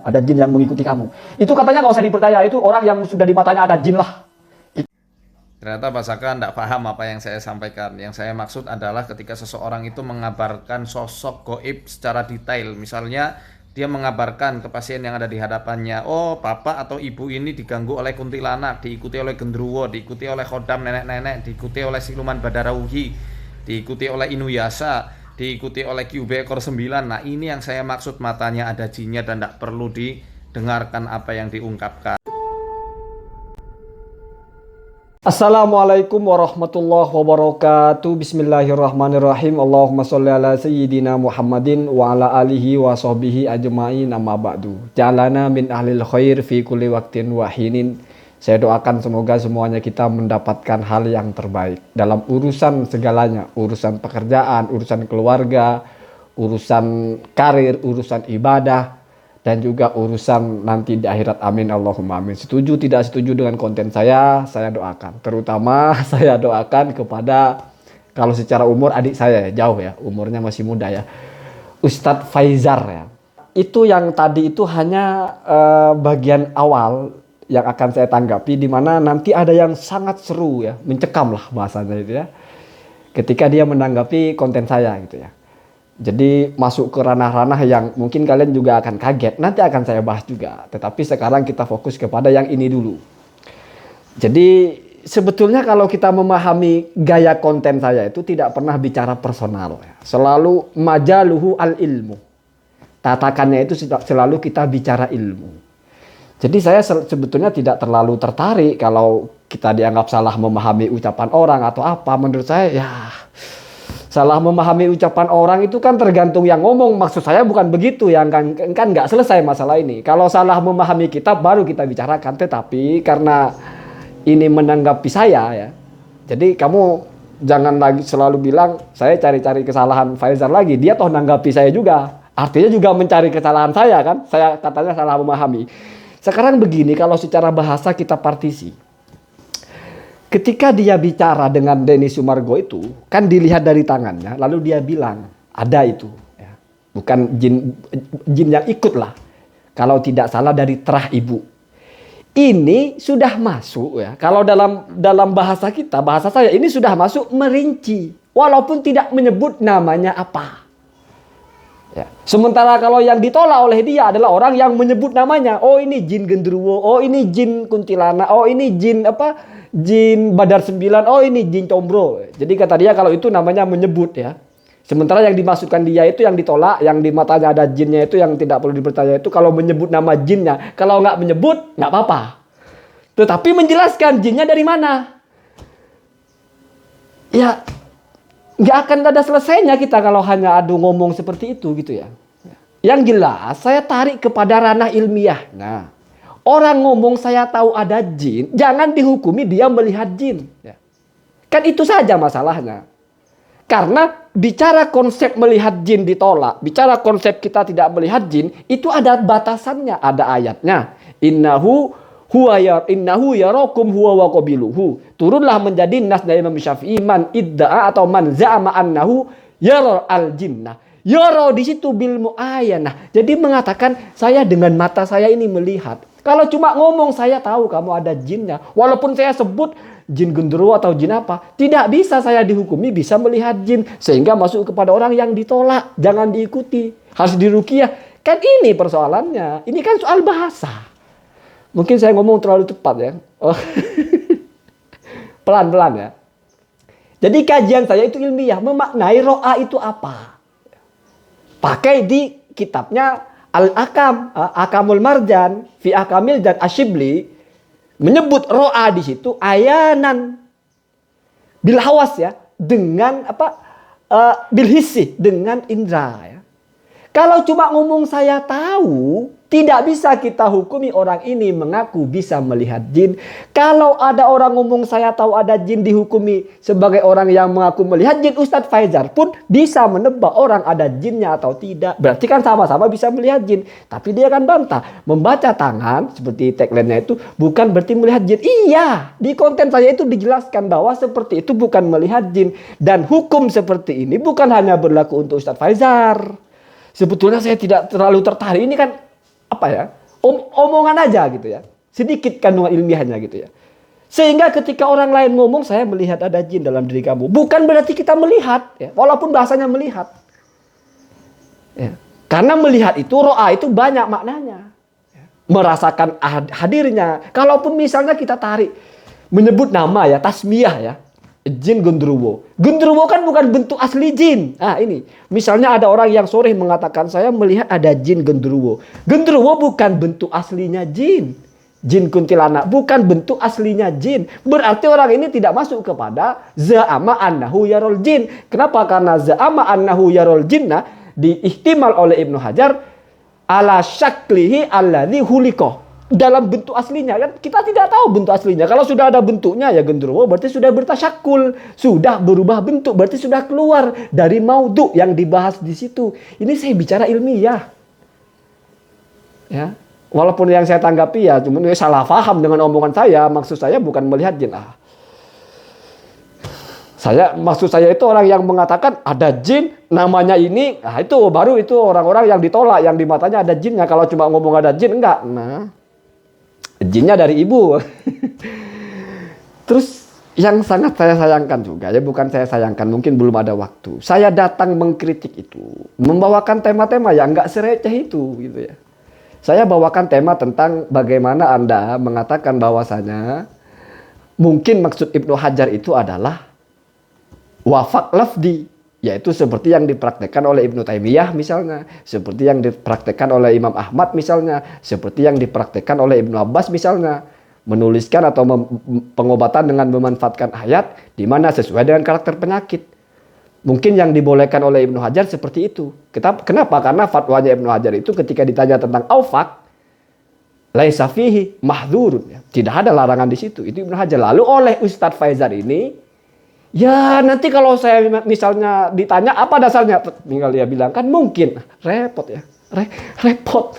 ada jin yang mengikuti kamu. Itu katanya nggak usah dipercaya, itu orang yang sudah di matanya ada jin lah. Ternyata Pak Saka tidak paham apa yang saya sampaikan. Yang saya maksud adalah ketika seseorang itu mengabarkan sosok goib secara detail. Misalnya dia mengabarkan ke pasien yang ada di hadapannya, oh bapak atau ibu ini diganggu oleh kuntilanak, diikuti oleh gendruwo, diikuti oleh khodam nenek-nenek, diikuti oleh siluman Badarauhi, diikuti oleh Inuyasha, diikuti oleh Kyube ekor 9. Nah ini yang saya maksud, matanya ada jinnya dan tidak perlu didengarkan apa yang diungkapkan. Assalamualaikum warahmatullahi wabarakatuh. Bismillahirrahmanirrahim. Allahumma sholli ala sayyidina Muhammadin wa ala alihi wa sahbihi ajma'in, amma ba'du. Ja'alana min ahlil khair fi kulli waqtin wa hinin. Saya doakan semoga semuanya kita mendapatkan hal yang terbaik dalam urusan segalanya, urusan pekerjaan, urusan keluarga, urusan karir, urusan ibadah, dan juga urusan nanti di akhirat. Amin Allahumma amin. Setuju tidak setuju dengan konten saya doakan. Terutama saya doakan kepada, kalau secara umur adik saya ya, jauh ya, umurnya masih muda ya, Ustadz Faizar ya. Itu yang tadi itu hanya bagian awal yang akan saya tanggapi, di mana nanti ada yang sangat seru ya, mencekam lah bahasanya itu ya, ketika dia menanggapi konten saya gitu ya. Jadi masuk ke ranah-ranah yang mungkin kalian juga akan kaget. Nanti akan saya bahas juga. Tetapi sekarang kita fokus kepada yang ini dulu. Jadi sebetulnya kalau kita memahami gaya konten saya itu tidak pernah bicara personal. Selalu majaluhu al-ilmu. Tatakannya itu selalu kita bicara ilmu. Jadi saya sebetulnya tidak terlalu tertarik kalau kita dianggap salah memahami ucapan orang atau apa. Menurut saya ya, salah memahami ucapan orang itu kan tergantung yang ngomong. Maksud saya bukan begitu ya, kan nggak selesai masalah ini. Kalau salah memahami kitab baru kita bicarakan. Tetapi karena ini menanggapi saya ya, jadi kamu jangan lagi selalu bilang saya cari-cari kesalahan Faizar lagi. Dia toh nanggapi saya juga, artinya juga mencari kesalahan saya kan. Saya katanya salah memahami. Sekarang begini, kalau secara bahasa kita partisi. Ketika dia bicara dengan Denny Sumargo itu, kan dilihat dari tangannya, lalu dia bilang, ada itu. Ya. Bukan jin yang ikut lah. Kalau tidak salah dari terah ibu. Ini sudah masuk ya, kalau dalam bahasa kita, bahasa saya, ini sudah masuk merinci. Walaupun tidak menyebut namanya apa. Ya. Sementara kalau yang ditolak oleh dia adalah orang yang menyebut namanya. Oh ini jin gendruwo, oh ini jin kuntilanak, oh ini jin apa? Jin Badar 9, oh ini jin combro. Jadi kata dia kalau itu namanya menyebut ya. Sementara yang dimasukkan dia itu yang ditolak, yang di matanya ada jinnya itu yang tidak perlu dipercaya itu kalau menyebut nama jinnya. Kalau nggak menyebut nggak apa-apa. Tetapi menjelaskan jinnya dari mana. Ya nggak akan ada selesainya kita kalau hanya adu ngomong seperti itu gitu ya. Yang jelas saya tarik kepada ranah ilmiah. Nah, orang ngomong saya tahu ada jin, jangan dihukumi dia melihat jin. Ya. Kan itu saja masalahnya. Karena bicara konsep melihat jin ditolak, bicara konsep kita tidak melihat jin, itu ada batasannya, ada ayatnya. Innahu yarakum huwa wa qabiluhu. Turunlah menjadi nas dari Imam Syafi'i, man idda'a atau man za'ama annahu yara al-jinnah. Yara di situ bil mu'ayyanah. Jadi mengatakan saya dengan mata saya ini melihat. Kalau cuma ngomong saya tahu kamu ada jinnya, walaupun saya sebut jin gendruwo atau jin apa, tidak bisa saya dihukumi bisa melihat jin, sehingga masuk kepada orang yang ditolak, jangan diikuti, harus diruqyah. Kan ini persoalannya. Ini kan soal bahasa. Mungkin saya ngomong terlalu cepat ya. Oh. Pelan-pelan ya. Jadi kajian saya itu ilmiah, memaknai ro'a itu apa. Pakai di kitabnya Al-Akam, Akamul Marjan, Fi Akamil dan Ashibli, menyebut ro'a di situ ayanan bil hawas ya, dengan apa? Bil hissi, dengan indra ya. Kalau cuma ngomong saya tahu, tidak bisa kita hukumi orang ini mengaku bisa melihat jin. Kalau ada orang ngomong saya tahu ada jin, dihukumi sebagai orang yang mengaku melihat jin. Ustadz Faizar pun bisa menebak orang ada jinnya atau tidak. Berarti kan sama-sama bisa melihat jin. Tapi dia kan bantah. Membaca tangan seperti tagline-nya itu bukan berarti melihat jin. Iya, di konten saya itu dijelaskan bahwa seperti itu bukan melihat jin. Dan hukum seperti ini bukan hanya berlaku untuk Ustadz Faizar. Sebetulnya saya tidak terlalu tertarik. Ini kan apa ya, omongan aja gitu ya. Sedikit kandungan ilmiahnya gitu ya. Sehingga ketika orang lain ngomong, saya melihat ada jin dalam diri kamu. Bukan berarti kita melihat, ya. Walaupun bahasanya melihat. Ya. Karena melihat itu, ro'a itu banyak maknanya. Ya. Merasakan hadirnya. Kalaupun misalnya kita tarik, menyebut nama ya, tasmiyah ya. Jin genderuwo. Genderuwo kan bukan bentuk asli jin. Nah ini, misalnya ada orang yang sore mengatakan, saya melihat ada jin genderuwo. Genderuwo bukan bentuk aslinya jin. Jin kuntilanak bukan bentuk aslinya jin. Berarti orang ini tidak masuk kepada za'ama annahu yarol jin. Kenapa? Karena za'ama annahu yarol jinna diihtimal oleh Ibnu Hajar ala syaklihi alladhi huliko. Dalam bentuk aslinya kan kita tidak tahu bentuk aslinya. Kalau sudah ada bentuknya ya genderuwo berarti sudah bertasyakul, sudah berubah bentuk, berarti sudah keluar dari maudhu yang dibahas di situ. Ini saya bicara ilmiah. Ya. Walaupun yang saya tanggapi ya cuma salah paham dengan omongan saya. Maksud saya bukan melihat jin. Maksud saya itu orang yang mengatakan ada jin namanya ini. Nah itu baru itu orang-orang yang ditolak. Yang di matanya ada jinnya. Kalau cuma ngomong ada jin enggak. Nah jinnya dari ibu. Terus yang sangat saya sayangkan juga. Ya bukan saya sayangkan. Mungkin belum ada waktu. Saya datang mengkritik itu. Membawakan tema-tema yang enggak sereceh itu gitu ya. Saya bawakan tema tentang bagaimana Anda mengatakan bahwasanya mungkin maksud Ibnu Hajar itu adalah wafak lafdi, yaitu seperti yang dipraktekkan oleh Ibnu Taimiyah misalnya, seperti yang dipraktekkan oleh Imam Ahmad misalnya, seperti yang dipraktekkan oleh Ibnu Abbas misalnya, menuliskan atau pengobatan dengan memanfaatkan ayat di mana sesuai dengan karakter penyakit. Mungkin yang dibolehkan oleh Ibnu Hajar seperti itu. Kenapa? Karena fatwanya Ibnu Hajar itu ketika ditanya tentang aufak, laisa fihi mahdzurun. Tidak ada larangan di situ. Itu Ibnu Hajar. Lalu oleh Ustadz Faizal ini, ya nanti kalau saya misalnya ditanya apa dasarnya, tinggal dia bilang kan mungkin. Repot ya. Repot.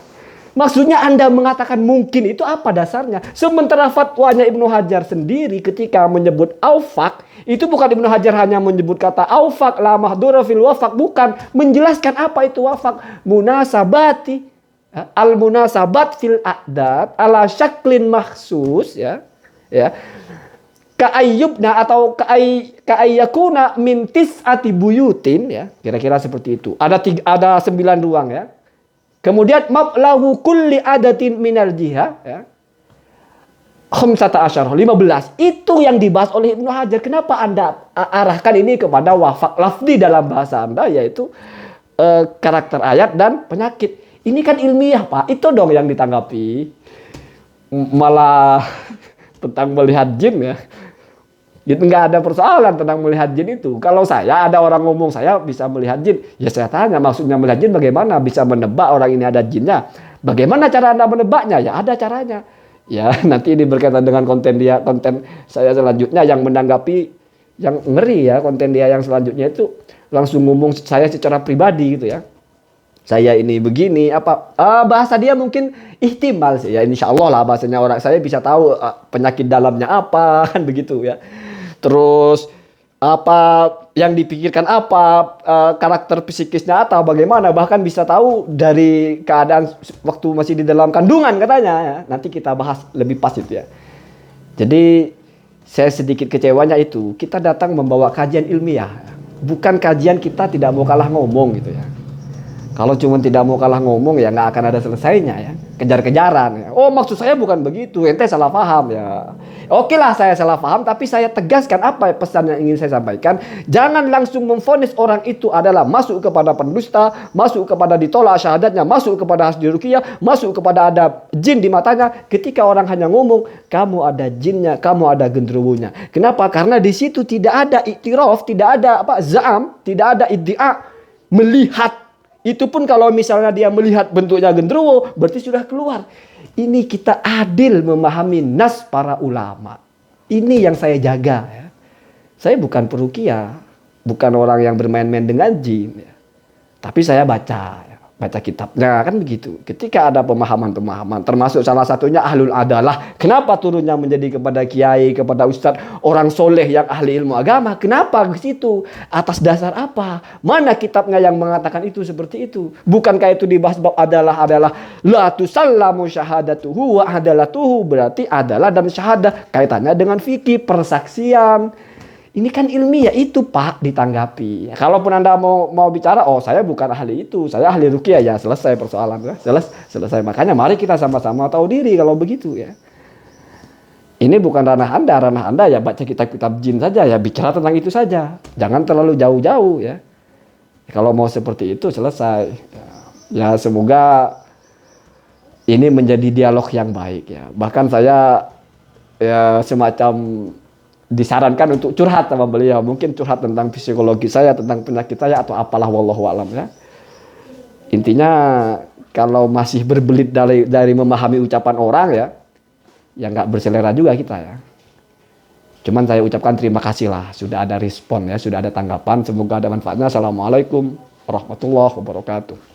Maksudnya Anda mengatakan mungkin itu apa dasarnya? Sementara fatwanya Ibnu Hajar sendiri ketika menyebut aufak, itu bukan Ibnu Hajar hanya menyebut kata aufak la mahdura fil wafak, bukan menjelaskan apa itu wafak. Munasabati al munasabat fil a'dad ala syaklin makhsus ya. Ya. Ka'ayyubna atau ka'ayyakuna min tis'ati buyutin ya. Kira-kira seperti itu. Ada 9 ruang ya. Kemudian mablagu kulli adatin minal jiha ya. 15. Itu yang dibahas oleh Ibnu Hajar. Kenapa Anda arahkan ini kepada wafak lafzi dalam bahasa Anda, yaitu karakter ayat dan penyakit. Ini kan ilmiah, Pak. Itu dong yang ditanggapi. Malah tentang melihat jin ya. Gitu, nggak ada persoalan tentang melihat jin itu. Kalau saya ada orang ngomong saya bisa melihat jin, ya saya tanya maksudnya melihat jin bagaimana, bisa menebak orang ini ada jinnya. Bagaimana cara Anda menebaknya? Ya ada caranya. Ya nanti ini berkaitan dengan konten saya selanjutnya yang menanggapi yang ngeri ya, konten dia yang selanjutnya itu langsung ngomong saya secara pribadi gitu ya. Saya ini begini apa bahasa dia mungkin ihtimal sih ya, insya Allah lah bahasanya orang saya bisa tahu penyakit dalamnya apa kan begitu ya. Terus apa yang dipikirkan apa karakter psikisnya atau bagaimana, bahkan bisa tahu dari keadaan waktu masih di dalam kandungan katanya ya. Nanti kita bahas lebih pas itu ya. Jadi saya sedikit kecewanya itu kita datang membawa kajian ilmiah, bukan kajian kita tidak mau kalah ngomong gitu ya. Kalau cuma tidak mau kalah ngomong ya nggak akan ada selesainya ya, kejar-kejaran ya. Oh maksud saya bukan begitu, ente salah paham ya. Oke lah saya salah paham, tapi saya tegaskan apa pesan yang ingin saya sampaikan. Jangan langsung memvonis orang itu adalah masuk kepada pendusta, masuk kepada ditolak syahadatnya, masuk kepada hasdi ruqyah, masuk kepada ada jin di matanya. Ketika orang hanya ngomong kamu ada jinnya, kamu ada genderuwonya. Kenapa? Karena di situ tidak ada iktiraf, tidak ada za'am, tidak ada iddia melihat. Itu pun kalau misalnya dia melihat bentuknya genderuwo, berarti sudah keluar. Ini kita adil memahami nas para ulama. Ini yang saya jaga. Ya. Saya bukan peruqyah, bukan orang yang bermain-main dengan jin. Ya. Tapi saya baca. Ya. baca kitabnya, kan begitu. Ketika ada pemahaman-pemahaman, termasuk salah satunya ahlul adalah. Kenapa turunnya menjadi kepada kiai, kepada ustadz, orang soleh yang ahli ilmu agama? Kenapa ke situ? Atas dasar apa? Mana kitabnya yang mengatakan itu seperti itu? Bukankah itu dibahas bab adalah la tusallamu syahadatuhu wa adalatuhu, berarti adalah dan syahadah kaitannya dengan fikih, persaksian. Ini kan ilmiah itu Pak, ditanggapi. Kalaupun Anda mau bicara, oh saya bukan ahli itu, saya ahli ruqyah, ya selesai persoalan, ya. Selesai. Makanya mari kita sama-sama tahu diri kalau begitu ya. Ini bukan ranah Anda ya baca kitab-kitab jin saja ya, bicara tentang itu saja. Jangan terlalu jauh-jauh ya. Kalau mau seperti itu selesai. Ya semoga ini menjadi dialog yang baik ya. Bahkan saya ya semacam disarankan untuk curhat sama beliau, mungkin curhat tentang psikologi saya, tentang penyakit saya atau apalah, wallahu alam ya. Intinya kalau masih berbelit dari memahami ucapan orang ya nggak berselera juga kita ya. Cuman saya ucapkan terima kasih lah, sudah ada respon ya, sudah ada tanggapan, semoga ada manfaatnya. Assalamualaikum warahmatullahi wabarakatuh.